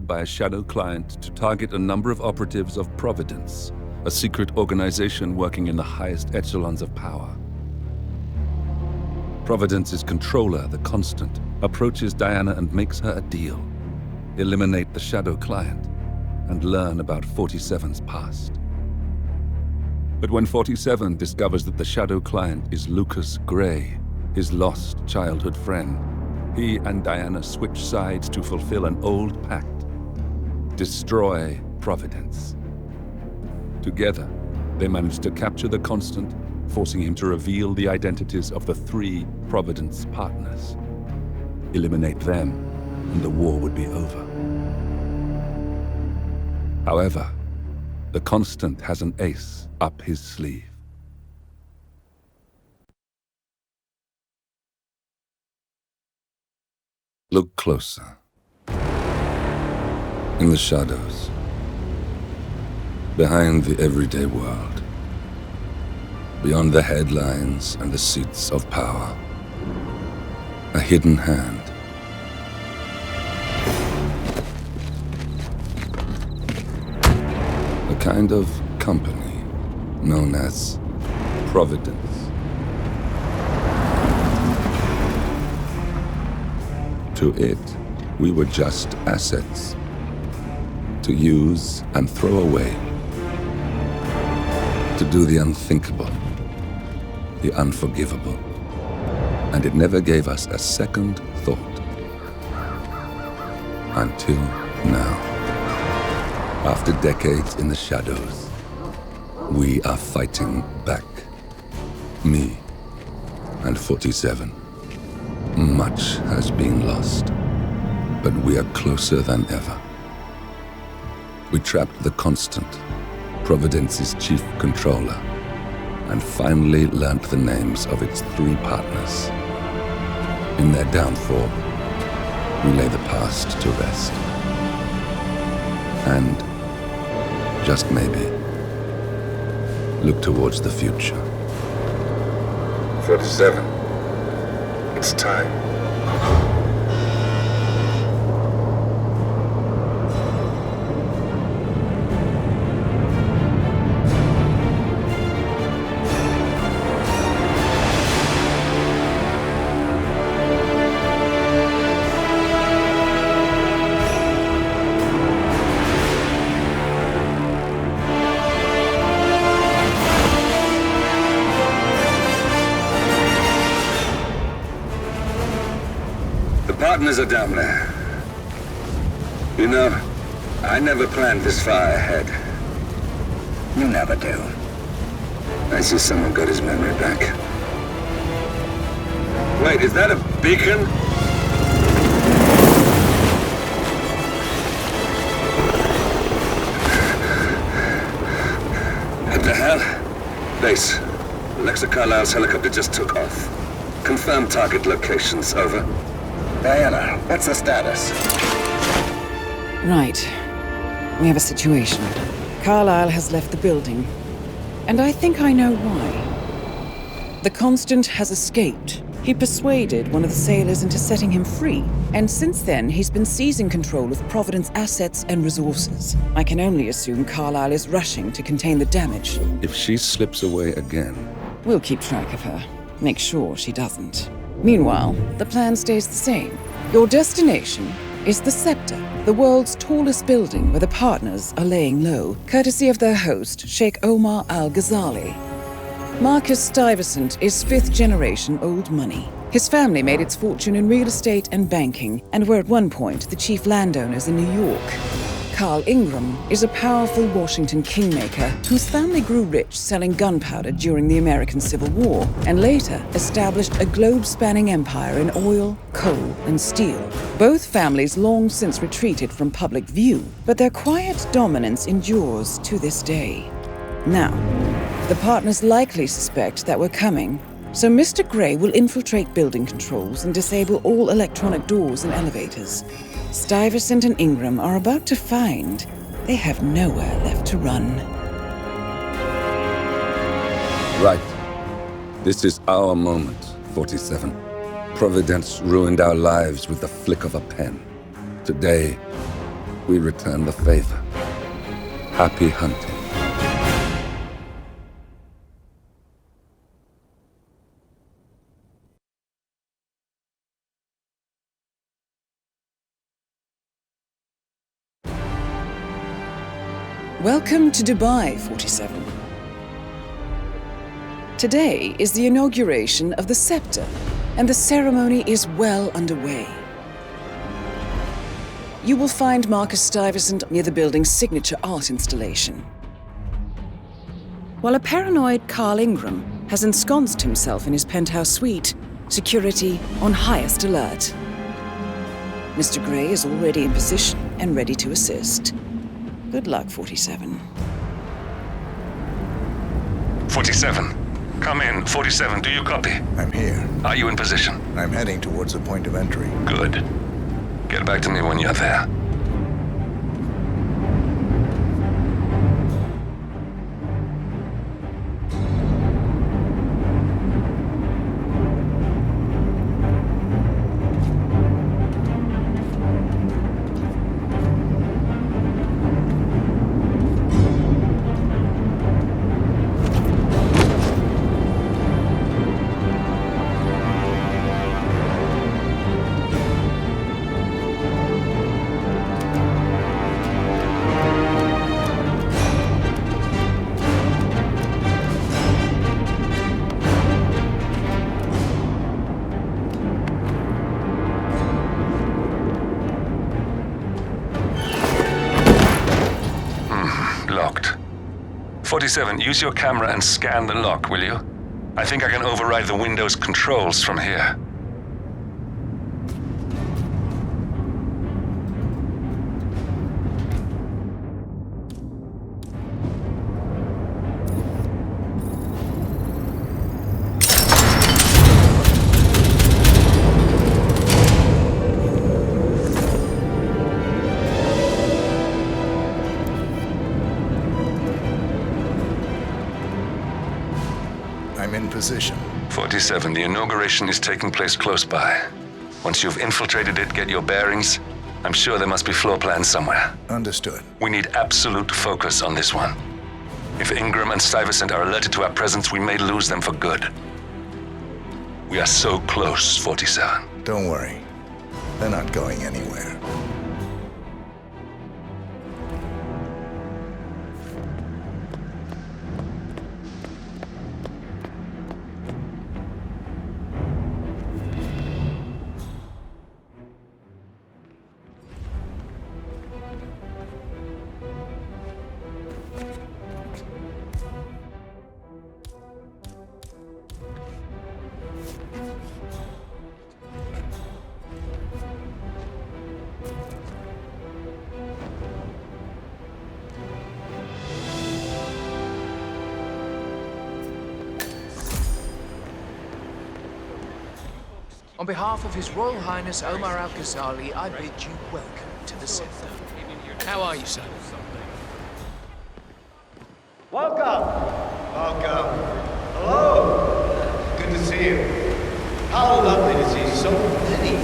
hired by a shadow client to target a number of operatives of Providence, a secret organization working in the highest echelons of power. Providence's controller, the Constant, approaches Diana and makes her a deal. Eliminate the shadow client and learn about 47's past. But when 47 discovers that the shadow client is Lucas Gray, his lost childhood friend, he and Diana switch sides to fulfill an old pact: destroy Providence. Together, they manage to capture the Constant, forcing him to reveal the identities of the 3 Providence partners. Eliminate them, and the war would be over. However, the Constant has an ace up his sleeve. Look closer. In the shadows, behind the everyday world, beyond the headlines and the seats of power, a hidden hand. A kind of company known as Providence. To it, we were just assets to use and throw away, to do the unthinkable, the unforgivable, and it never gave us a second thought. Until now. After decades in the shadows, we are fighting back. Me and 47. Much has been lost, but we are closer than ever. We trapped the Constant, Providence's chief controller, and finally learnt the names of its 3 partners. In their downfall, we lay the past to rest. And, just maybe, look towards the future. 47. It's time. Partners are down there. You know, I never planned this far ahead. You never do. I see someone got his memory back. Wait, is that a beacon? What the hell? Base. Alexa Carlisle's helicopter just took off. Confirm target locations, over. Diana, what's the status? Right. We have a situation. Carlisle has left the building. And I think I know why. The Constant has escaped. He persuaded one of the sailors into setting him free. And since then, he's been seizing control of Providence assets and resources. I can only assume Carlisle is rushing to contain the damage. If she slips away again... We'll keep track of her. Make sure she doesn't. Meanwhile, the plan stays the same. Your destination is the Scepter, the world's tallest building where the partners are laying low, courtesy of their host, Sheikh Omar Al-Ghazali. Marcus Stuyvesant is 5th-generation old money. His family made its fortune in real estate and banking, and were at one point the chief landowners in New York. Carl Ingram is a powerful Washington kingmaker whose family grew rich selling gunpowder during the American Civil War, and later established a globe-spanning empire in oil, coal, and steel. Both families long since retreated from public view, but their quiet dominance endures to this day. Now, the partners likely suspect that we're coming, so Mr. Gray will infiltrate building controls and disable all electronic doors and elevators. Stuyvesant and Ingram are about to find they have nowhere left to run. Right. This is our moment, 47. Providence ruined our lives with the flick of a pen. Today, we return the favor. Happy hunting. Welcome to Dubai, 47. Today is the inauguration of the scepter, and the ceremony is well underway. You will find Marcus Stuyvesant near the building's signature art installation, while a paranoid Carl Ingram has ensconced himself in his penthouse suite, security on highest alert. Mr. Gray is already in position and ready to assist. Good luck, 47. 47. Come in. 47, do you copy? I'm here. Are you in position? I'm heading towards the point of entry. Good. Get back to me when you're there. Locked. 47, use your camera and scan the lock, will you? I think I can override the Windows controls from here. I'm in position. 47, the inauguration is taking place close by. Once you've infiltrated it, get your bearings. I'm sure there must be floor plans somewhere. Understood. We need absolute focus on this one. If Ingram and Stuyvesant are alerted to our presence, we may lose them for good. We are so close, 47. Don't worry. They're not going anywhere. On behalf of His Royal Highness Omar Al-Ghazali, I bid you welcome to the Center. How are you, sir? Welcome! Welcome. Hello! Good to see you. How lovely to see so many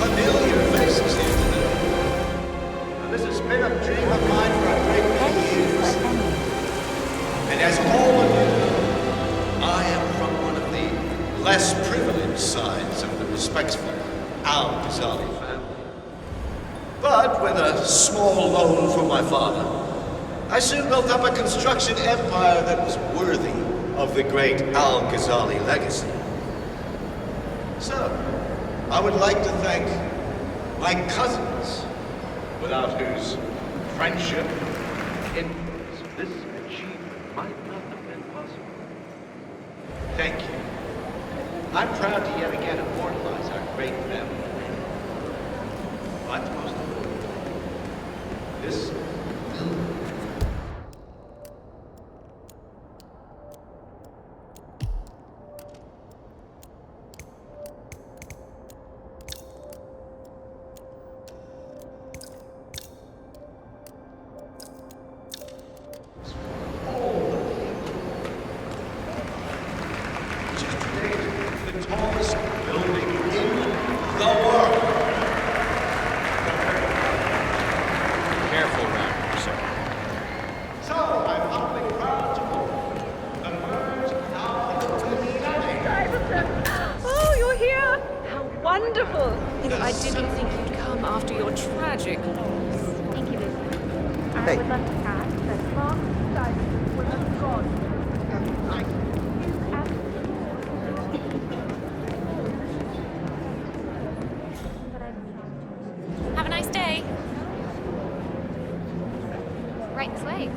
familiar faces here today. Now, this has been a dream of mine for a great many years. And as all of you know, I am from one of the less privileged sides of the respectful Al-Ghazali family. But with a small loan from my father, I soon built up a construction empire that was worthy of the great Al-Ghazali legacy. So, I would like to thank my cousins, without whose friendship and influence this achievement might not have been possible. Thank you. I'm proud to yet again immortalize our great family name. But most of all, this building. Tallest building in the world. wonderful. I didn't think you'd come after your tragic loss. Thank you, Lucy. I Hey. would like to add that Mark Stuyvesant was a god. Have a nice day. Right this way.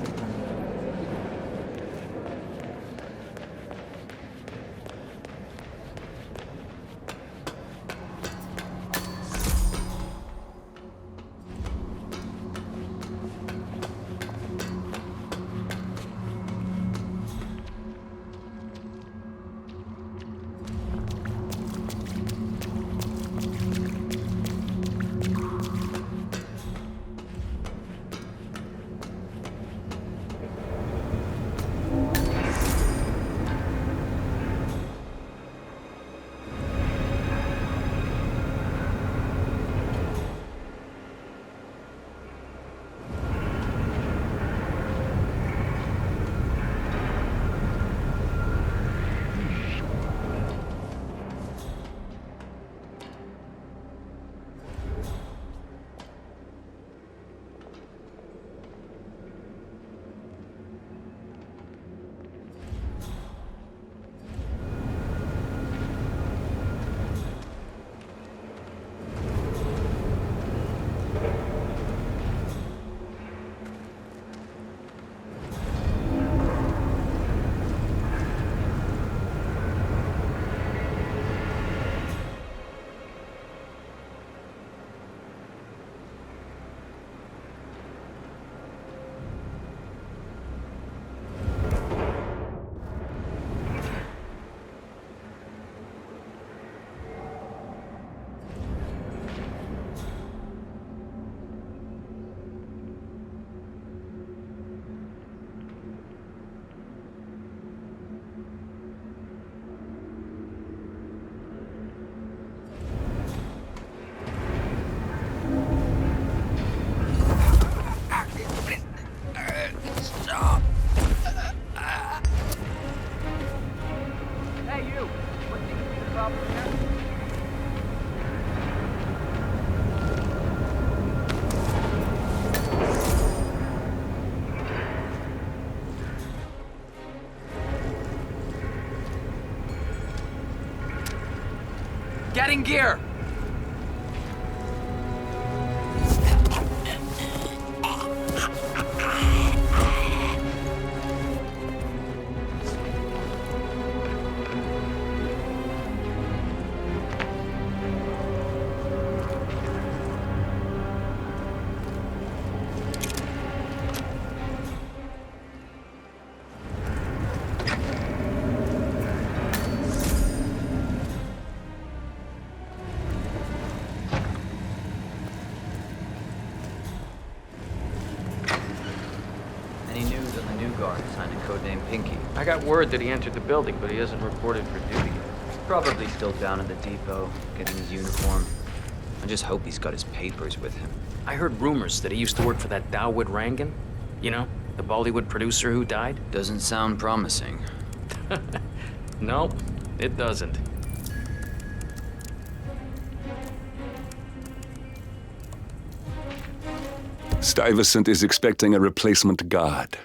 Getting gear! I got word that he entered the building, but he hasn't reported for duty. Probably still down in the depot, getting his uniform. I just hope he's got his papers with him. I heard rumors that he used to work for that Dawood Rangan. You know, the Bollywood producer who died. Doesn't sound promising. No, it doesn't. Stuyvesant is expecting a replacement guard.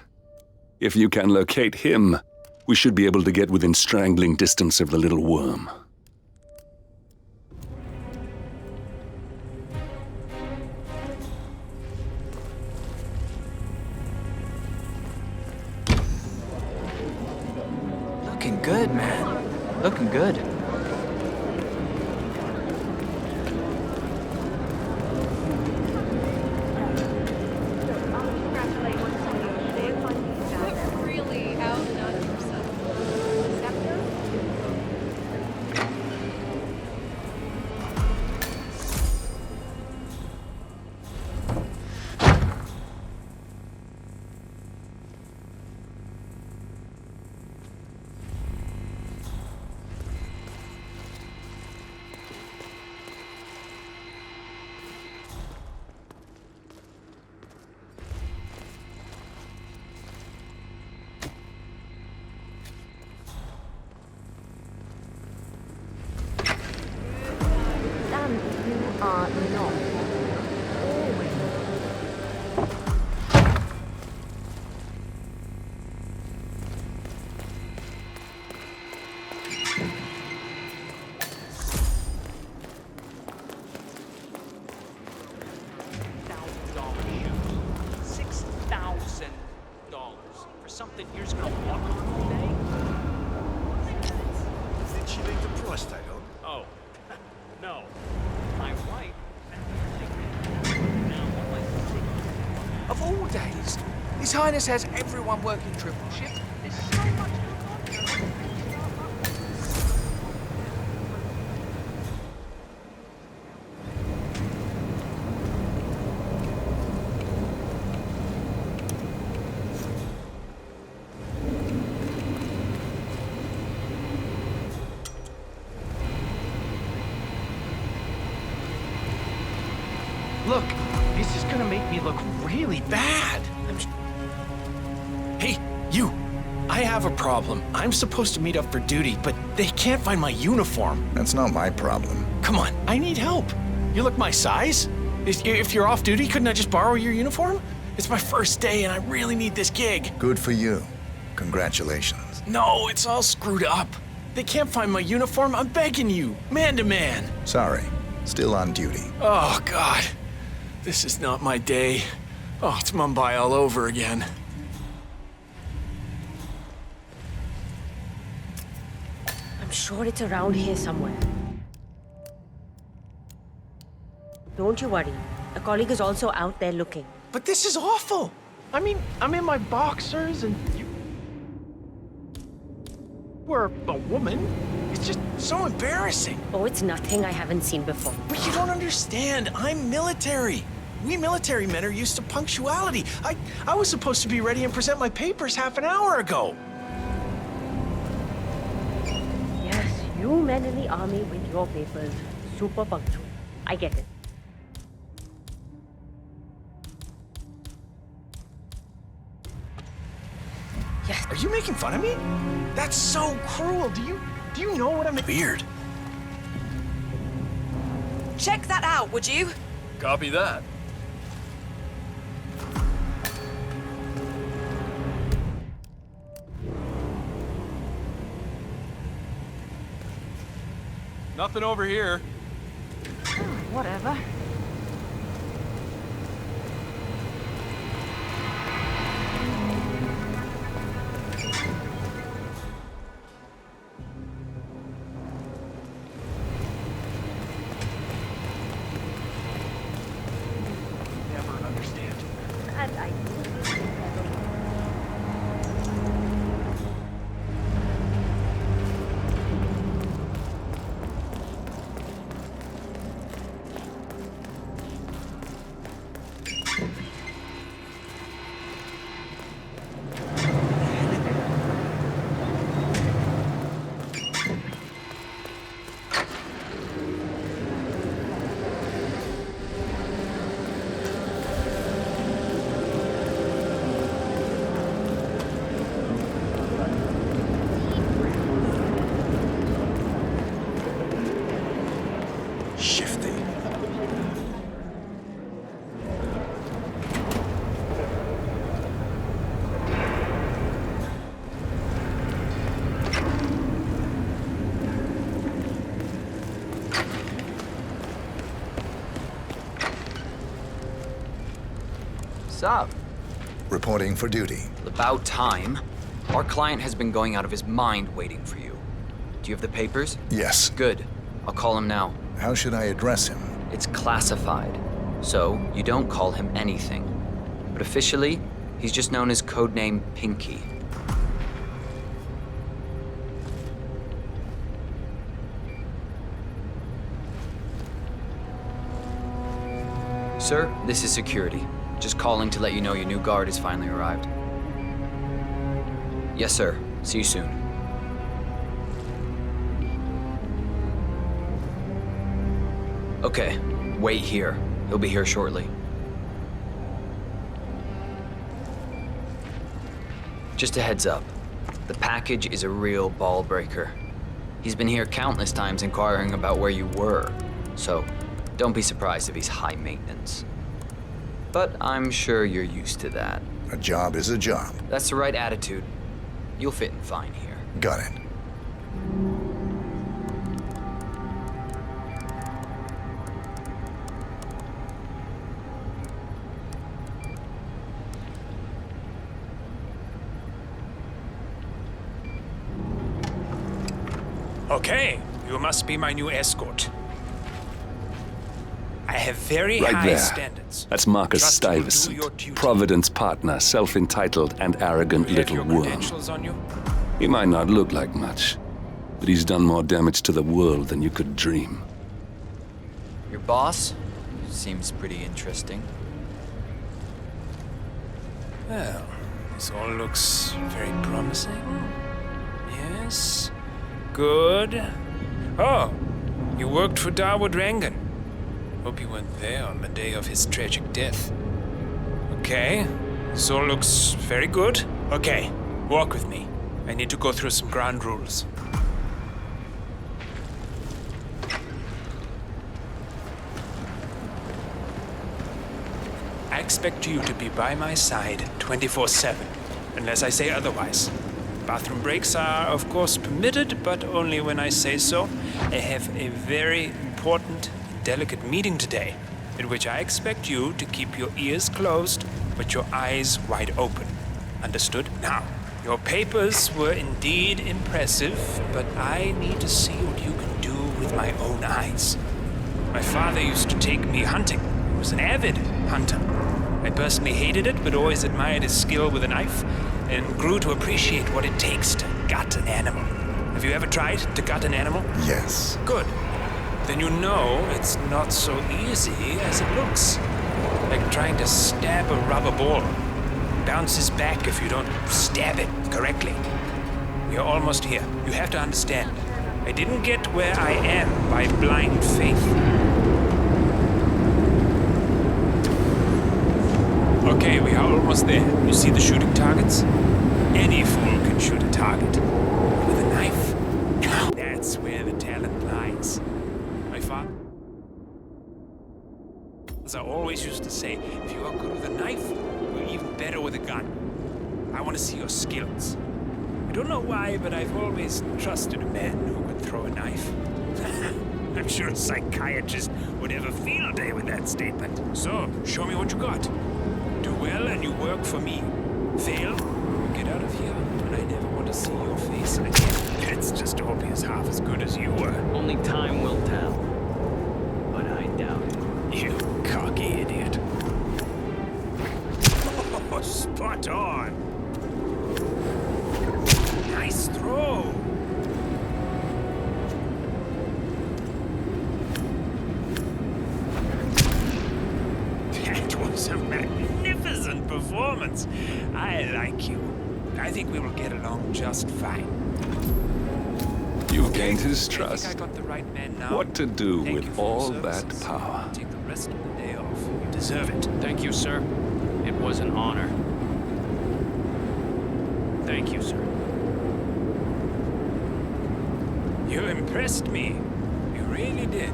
If you can locate him, we should be able to get within strangling distance of the little worm. Looking good, man. Looking good. Did she make the prostate on? Oh, no. My wife. Of all days, His Highness has everyone working triple shift. There's so much going on. Look, this is gonna make me look really bad. Hey, you! I have a problem. I'm supposed to meet up for duty, but they can't find my uniform. That's not my problem. Come on, I need help. You look my size? If you're off duty, couldn't I just borrow your uniform? It's my first day and I really need this gig. Good for you. Congratulations. No, it's all screwed up. They can't find my uniform. I'm begging you, man to man. Sorry. Still on duty. Oh, God. This is not my day. Oh, it's Mumbai all over again. I'm sure it's around here somewhere. Don't you worry. A colleague is also out there looking. But this is awful. I mean, I'm in my boxers and you were a woman. It's just so embarrassing. Oh, it's nothing I haven't seen before. But you don't understand. I'm military. We military men are used to punctuality. I was supposed to be ready and present my papers half an hour ago. Yes, you men in the army with your papers. Super punctual. I get it. Yes. Are you making fun of me? That's so cruel. Do you know what I'm... Weird. Check that out, would you? Copy that. Nothing over here. Whatever. Never understand. And I Shifty. Sup? Reporting for duty. About time. Our client has been going out of his mind waiting for you. Do you have the papers? Yes. Good. I'll call him now. How should I address him? It's classified, so you don't call him anything. But officially, he's just known as codename Pinky. Sir, this is security. Just calling to let you know your new guard has finally arrived. Yes, sir. See you soon. Okay, wait here. He'll be here shortly. Just a heads up. The package is a real ball breaker. He's been here countless times inquiring about where you were, so don't be surprised if he's high maintenance. But I'm sure you're used to that. A job is a job. That's the right attitude. You'll fit in fine here. Got it. Okay, you must be my new escort. I have very Right high there. standards. That's Marcus Trust you will do your Stuyvesant, duty. Providence partner, self-entitled and arrogant You have little your worm. credentials on you? He might not look like much, but he's done more damage to the world than you could dream. Your boss? Seems pretty interesting. Well, this all looks very promising. Yes. Good. Oh, you worked for Darwood Rangan. Hope you weren't there on the day of his tragic death. Okay, this all looks very good. Okay, walk with me. I need to go through some ground rules. I expect you to be by my side 24/7, unless I say otherwise. Bathroom breaks are, of course, permitted, but only when I say so. I have a very important, delicate meeting today, in which I expect you to keep your ears closed, but your eyes wide open. Understood? Now, your papers were indeed impressive, but I need to see what you can do with my own eyes. My father used to take me hunting. He was an avid hunter. I personally hated it, but always admired his skill with a knife, and grew to appreciate what it takes to gut an animal. Have you ever tried to gut an animal? Yes. Good. Then you know it's not so easy as it looks. Like trying to stab a rubber ball. It bounces back if you don't stab it correctly. We are almost here. You have to understand. I didn't get where I am by blind faith. Okay, we are almost there. You see the shooting targets? Any fool can shoot a target. With a knife? That's where the talent lies. My father always used to say, if you are good with a knife, you're even better with a gun. I want to see your skills. I don't know why, but I've always trusted a man who could throw a knife. I'm sure a psychiatrist would have a field day with that statement. So, show me what you got. Do well and you work for me. Fail, you get out of here, and I never want to see your face again. Let's just hope he's half as good as you were. Only time will tell. But I doubt it. You cocky idiot. Oh, spot on. Nice throw. That was a magnificent performance. I like you. I think we will get along just fine. You've gained his I trust. think I got the right man now. What to do Thank you with for your all that services. power? Take the rest of the day off. You deserve it. Thank you, sir. It was an honor. Thank you, sir. You impressed me. You really did.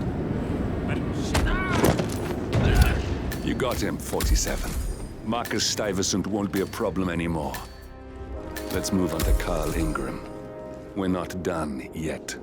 But You got him, 47. Marcus Stuyvesant won't be a problem anymore. Let's move on to Carl Ingram. We're not done yet.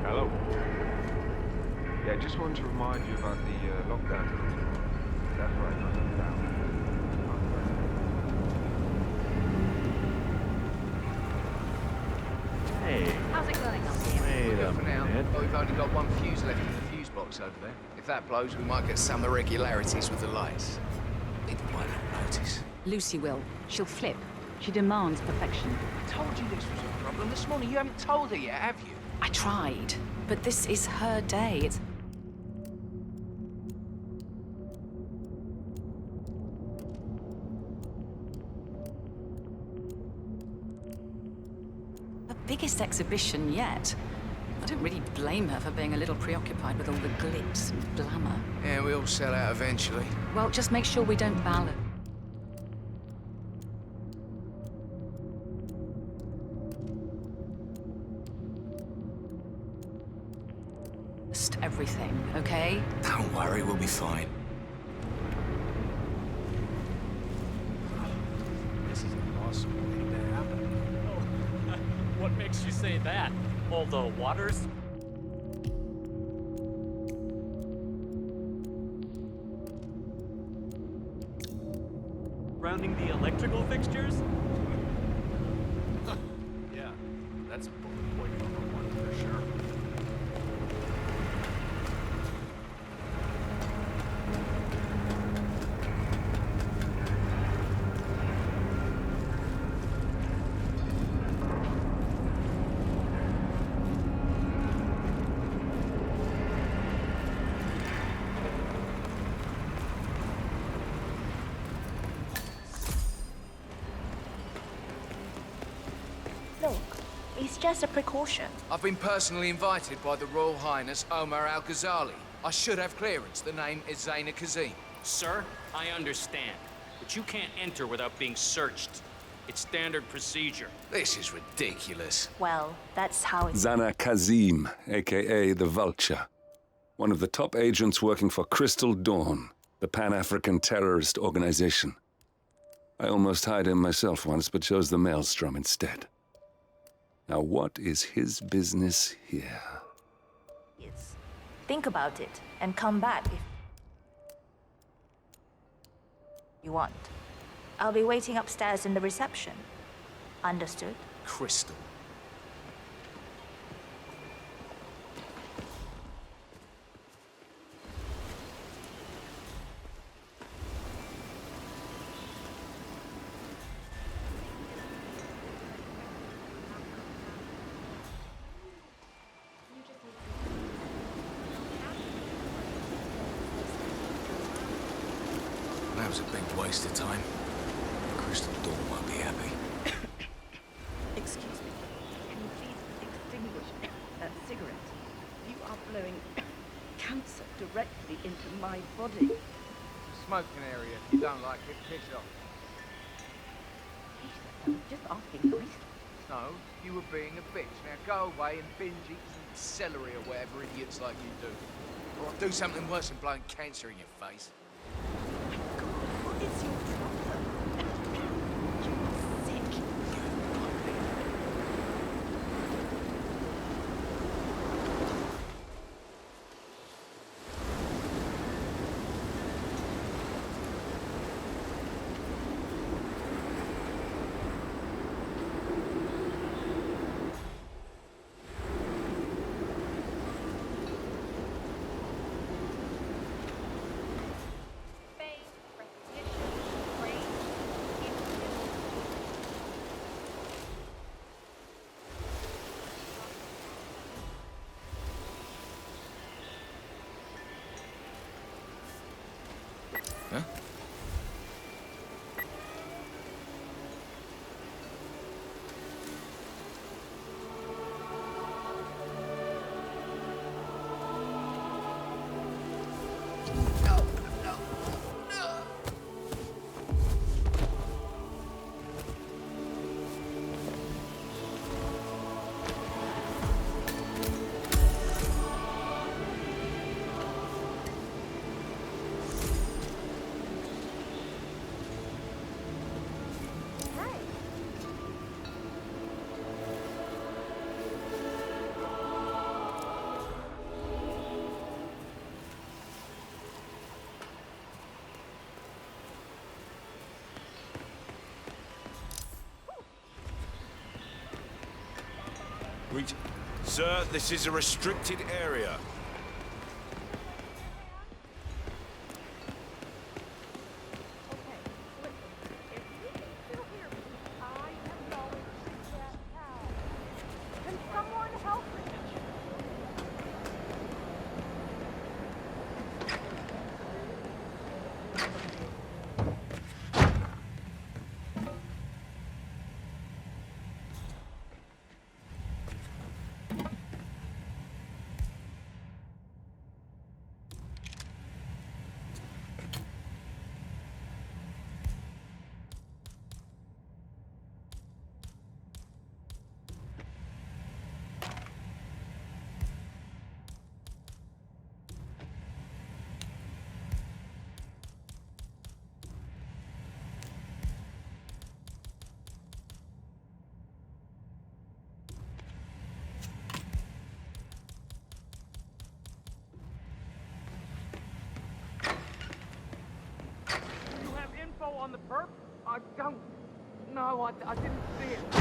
Hello. Yeah, just wanted to remind you about the lockdown. That's right, not lockdown. Hey. How's it going up here? Wait We're a good for now. minute. But we've only got one fuse left in the fuse box over there. If that blows, we might get some irregularities with the lights. People might not notice. Lucy will. She'll flip. She demands perfection. I told you this was a problem this morning. You haven't told her yet, have you? I tried, but this is her day. It's... the biggest exhibition yet. I don't really blame her for being a little preoccupied with all the glitz and glamour. Yeah, we all sell out eventually. Well, just make sure we don't balance everything, okay? Don't worry, we'll be fine. This is impossible to happen. Oh, what makes you say that? All the waters? Rounding the electrical fixtures? Yeah, that's bullet point number one for sure. Look, it's just a precaution. I've been personally invited by the Royal Highness Omar Al-Ghazali. I should have clearance. The name is Zaina Kazim. Sir, I understand, but you can't enter without being searched. It's standard procedure. This is ridiculous. Well, that's how it's... Zana Kazim, aka the Vulture. One of the top agents working for Crystal Dawn, the Pan-African terrorist organization. I almost hired him myself once, but chose the Maelstrom instead. Now what is his business here? Think about it, and come back if you want. I'll be waiting upstairs in the reception. Understood? Crystal. That was a big waste of time. Crystal Dawn won't be happy. Excuse me. Can you please extinguish that cigarette? You are blowing cancer directly into my body. Smoking area. If you don't like it, piss off. I'm just asking nicely. No, you were being a bitch. Now go away and binge eat some celery or whatever idiots like you do. Or I'll do something worse than blowing cancer in your face. What is your problem? You're sick. Huh? Sir, this is a restricted area. out on the perp? I don't... No, I didn't see it.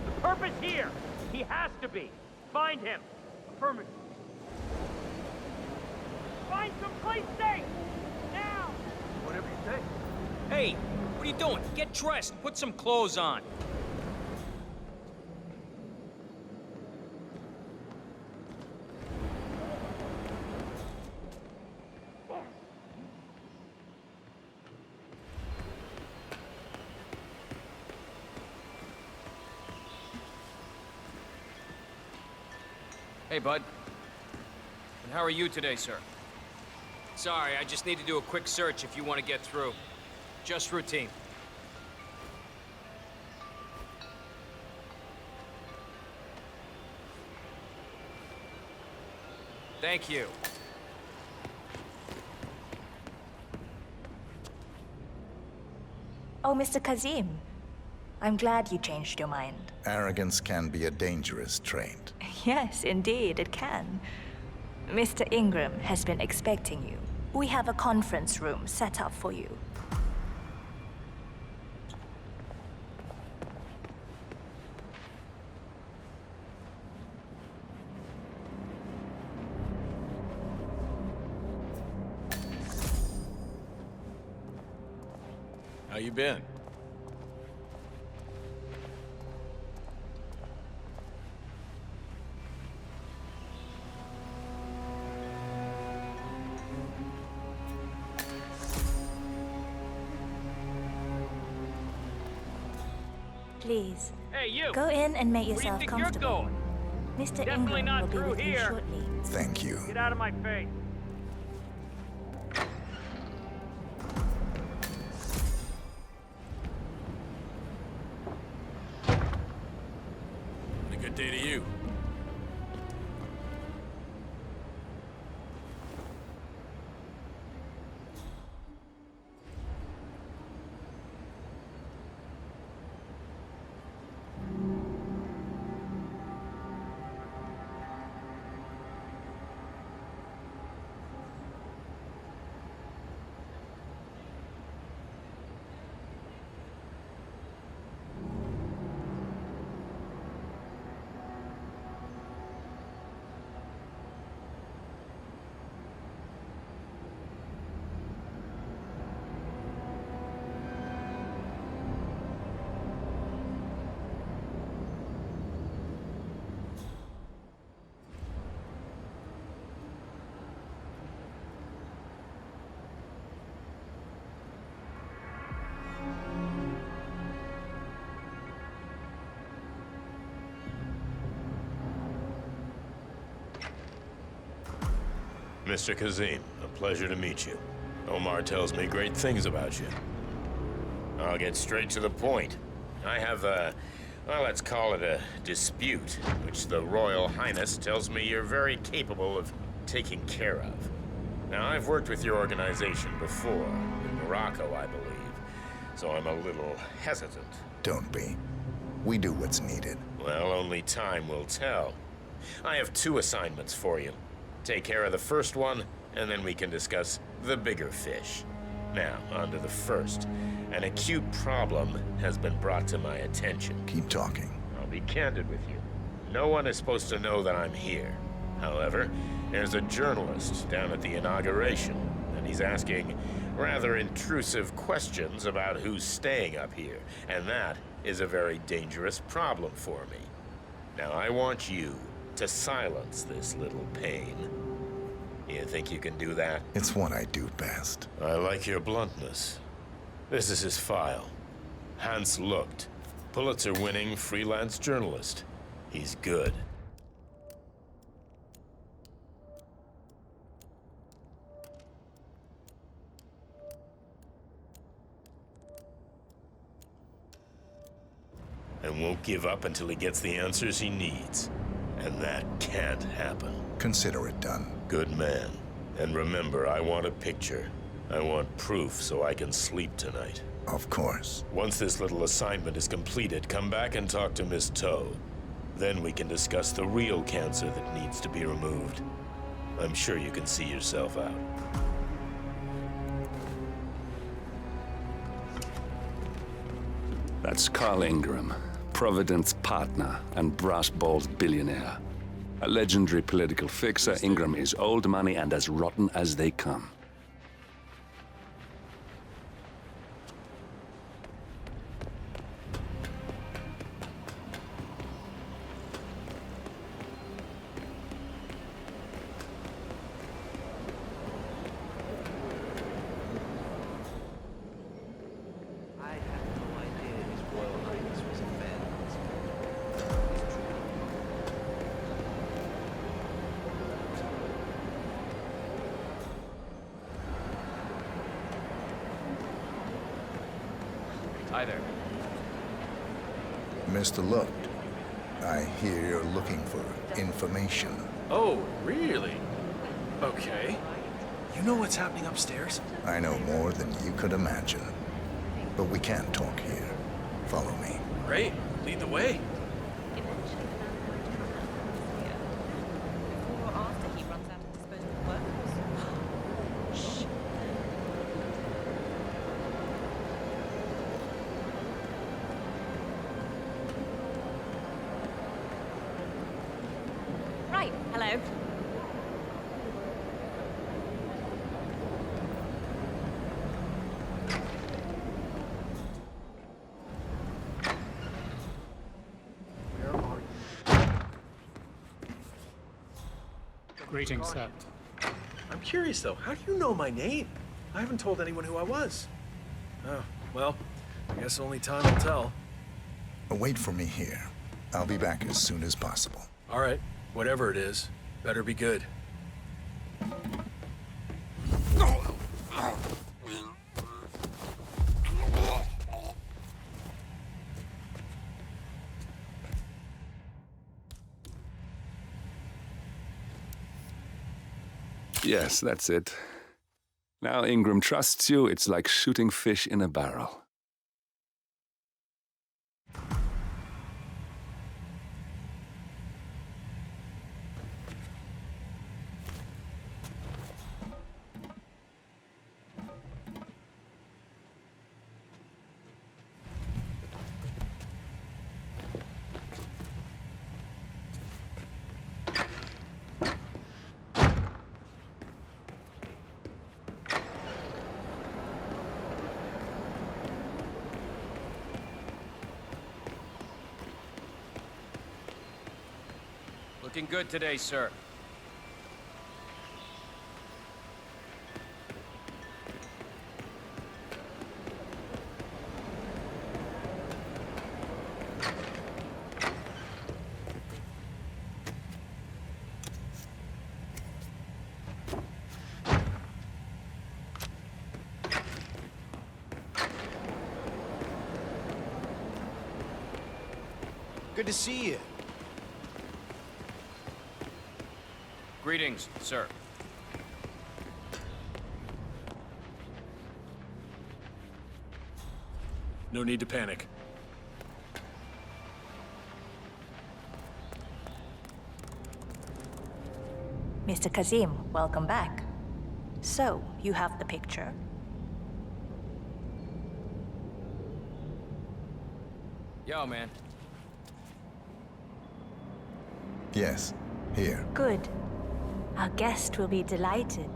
The perp is here! He has to be! Find him! Affirmative. Find someplace safe! Now! Whatever you say. Hey, what are you doing? Get dressed. Put some clothes on. Hey, bud. And how are you today, sir? Sorry, I just need to do a quick search if you want to get through. Just routine. Thank you. Oh, Mr. Kazim. I'm glad you changed your mind. Arrogance can be a dangerous trait. Yes, indeed, it can. Mr. Ingram has been expecting you. We have a conference room set up for you. How you been? Please. Hey, you! Go in and make Where do you yourself think comfortable. you're going? Mr. Definitely Ingram not will be through with you here. shortly. Thank you. Get out of my face. A good day to you. Mr. Kazim, a pleasure to meet you. Omar tells me great things about you. I'll get straight to the point. I have well, let's call it a dispute, which the Royal Highness tells me you're very capable of taking care of. Now, I've worked with your organization before, in Morocco, I believe, so I'm a little hesitant. Don't be. We do what's needed. Well, only time will tell. I have 2 assignments for you. Take care of the first one, and then we can discuss the bigger fish. Now, on to the first. An acute problem has been brought to my attention. Keep talking. I'll be candid with you. No one is supposed to know that I'm here. However, there's a journalist down at the inauguration, and he's asking rather intrusive questions about who's staying up here, and that is a very dangerous problem for me. Now, I want you to silence this little pain. You think you can do that? It's what I do best. I like your bluntness. This is his file. Hans Lucht, Pulitzer-winning freelance journalist. He's good. And won't give up until he gets the answers he needs. And that can't happen. Consider it done. Good man. And remember, I want a picture. I want proof so I can sleep tonight. Of course. Once this little assignment is completed, come back and talk to Miss Toe. Then we can discuss the real cancer that needs to be removed. I'm sure you can see yourself out. That's Carl Ingram, Providence partner and brass balls billionaire. A legendary political fixer, Ingram is old money and as rotten as they come. Hi there. Mr. Lucht, I hear you're looking for information. Oh, really? Okay. You know what's happening upstairs? I know more than you could imagine. But we can't talk here. Follow me. Great. Lead the way. Before or after he runs out of disposable workers? Shh. Right, hello. Greetings, sir. I'm curious, though. How do you know my name? I haven't told anyone who I was. Oh, well, I guess only time will tell. Wait for me here. I'll be back as soon as possible. All right, whatever it is, better be good. Yes, that's it. Now Ingram trusts you, it's like shooting fish in a barrel. Looking good today, sir. Good to see you. Greetings, sir. No need to panic. Mr. Kazim, welcome back. So, you have the picture? Yo, man. Yes, here. Good. Our guest will be delighted.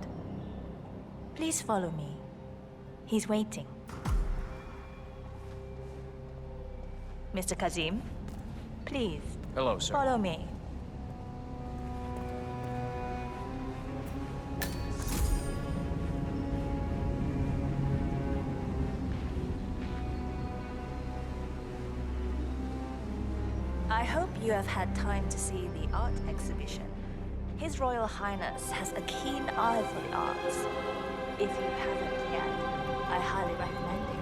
Please follow me. He's waiting. Mr. Kazim, please. Hello, sir. Follow me. I hope you have had time to see the art exhibition. His Royal Highness has a keen eye for the arts. If you haven't yet, I highly recommend it.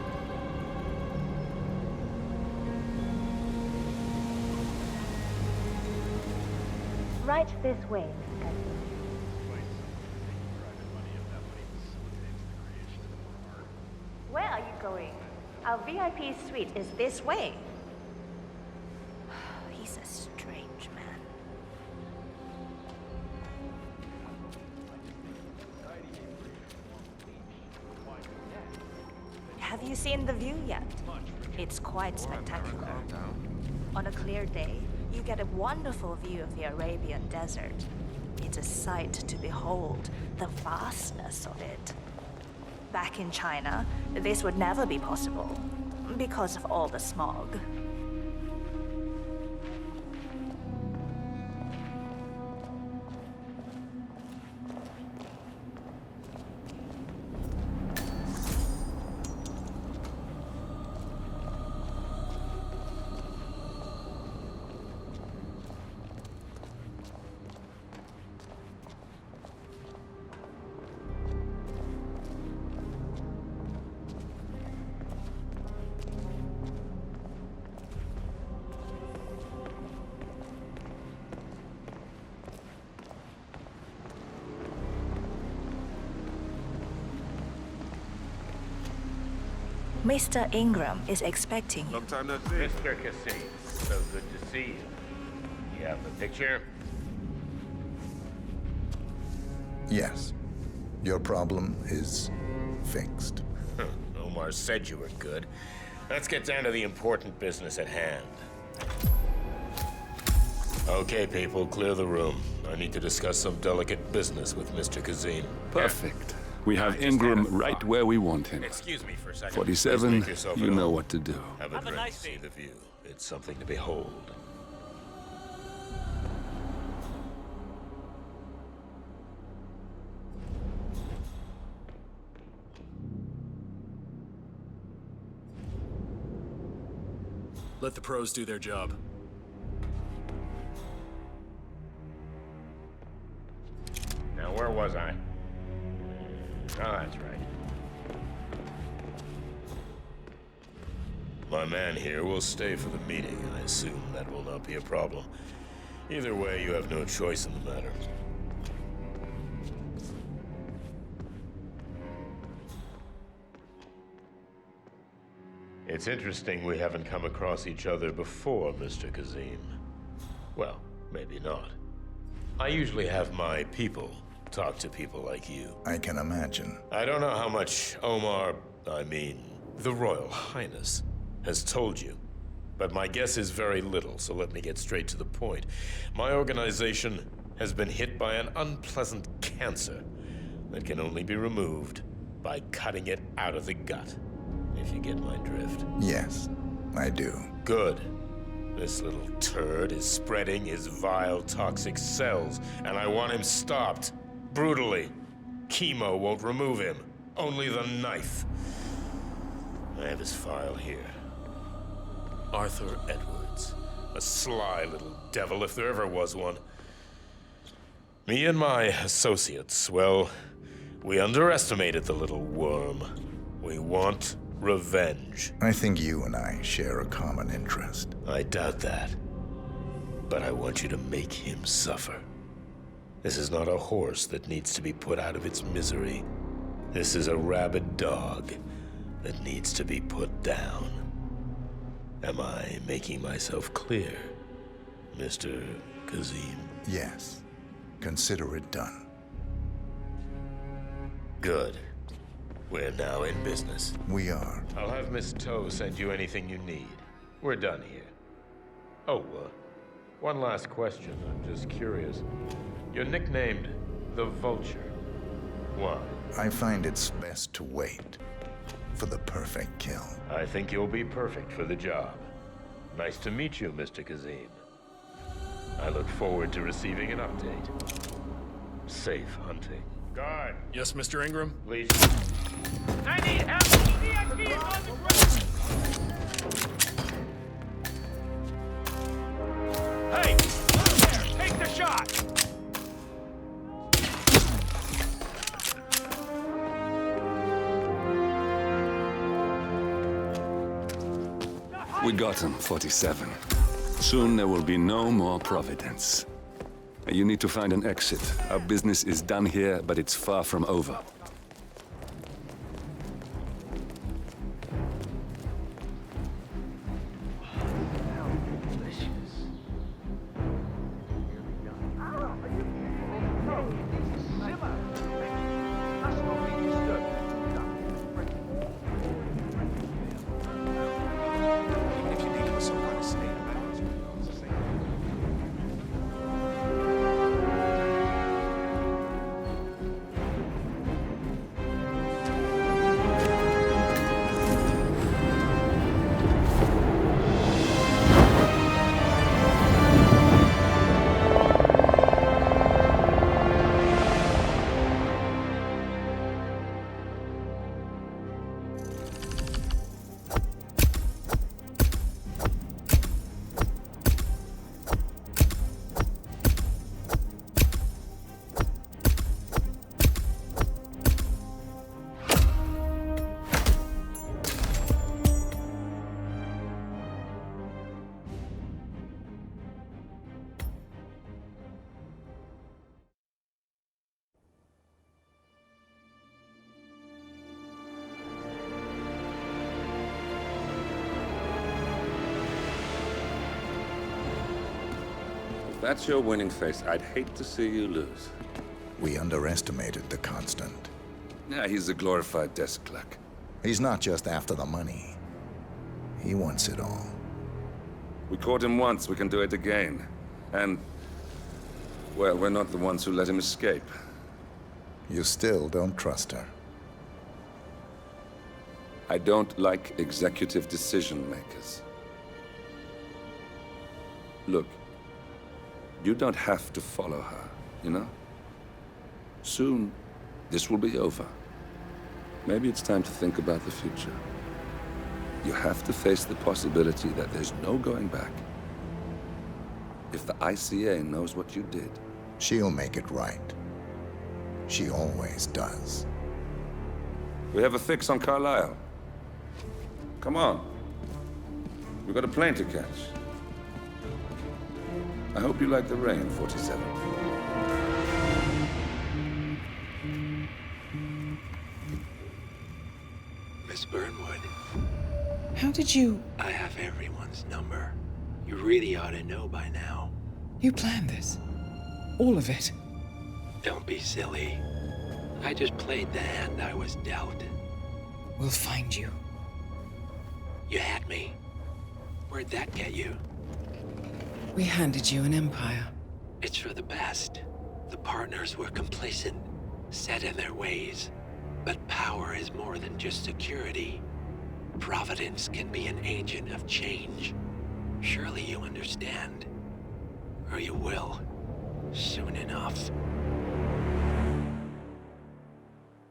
Right this way, Mr. Kazim. Where are you going? Our VIP suite is this way. He He's a strange man. Have you seen the view yet? It's quite spectacular. On a clear day, you get a wonderful view of the Arabian desert. It's a sight to behold, the vastness of it. Back in China, this would never be possible because of all the smog. Mr. Ingram is expecting you. Long time no see. Mr. Cassie, so good to see you. You have the picture? Yes. Your problem is fixed. Omar said you were good. Let's get down to the important business at hand. Okay, people, clear the room. I need to discuss some delicate business with Mr. Kazim. Perfect. We have Ingram right where we want him. Excuse me for a second. 47, Please make yourself you at know home. what to do. Have a drink, see the view. It's something to behold. Let the pros do their job. Now, where was I? Oh, that's right. My man here will stay for the meeting. I assume that will not be a problem. Either way, you have no choice in the matter. It's interesting we haven't come across each other before, Mr. Kazim. Well, maybe not. I usually have my people talk to people like you. I can imagine. I don't know how much Omar, the Royal Highness, has told you. But my guess is very little, so let me get straight to the point. My organization has been hit by an unpleasant cancer that can only be removed by cutting it out of the gut, if you get my drift. Yes, I do. Good. This little turd is spreading his vile, toxic cells, and I want him stopped. Brutally. Chemo won't remove him. Only the knife. I have his file here. Arthur Edwards. A sly little devil, if there ever was one. Me and my associates, well, we underestimated the little worm. We want revenge. I think you and I share a common interest. I doubt that. But I want you to make him suffer. This is not a horse that needs to be put out of its misery. This is a rabid dog that needs to be put down. Am I making myself clear, Mr. Kazim? Yes. Consider it done. Good. We're now in business. We are. I'll have Miss Toe send you anything you need. We're done here. Oh, one last question. I'm just curious. You're nicknamed the Vulture. Why? I find it's best to wait for the perfect kill. I think you'll be perfect for the job. Nice to meet you, Mr. Kazim. I look forward to receiving an update. Safe hunting. Guard! Yes, Mr. Ingram? Please. I need help! VIP is on the ground! Hey! There! Take the shot! We got him, 47. Soon there will be no more Providence. You need to find an exit. Our business is done here, but it's far from over. that's your winning face, I'd hate to see you lose. We underestimated the Constant. Yeah, he's a glorified desk clerk. He's not just after the money. He wants it all. We caught him once, we can do it again. And, well, we're not the ones who let him escape. You still don't trust her. I don't like executive decision makers. Look, you don't have to follow her, you know? Soon, this will be over. Maybe it's time to think about the future. You have to face the possibility that there's no going back. If the ICA knows what you did, she'll make it right. She always does. We have a fix on Carlisle. Come on. We've got a plane to catch. I hope you like the rain, 47. Miss Burnwood. How did you... I have everyone's number. You really ought to know by now. You planned this? All of it? Don't be silly. I just played the hand I was dealt. We'll find you. You had me. Where'd that get you? We handed you an empire. It's for the best. The partners were complacent, set in their ways. But power is more than just security. Providence can be an agent of change. Surely you understand. Or you will, soon enough.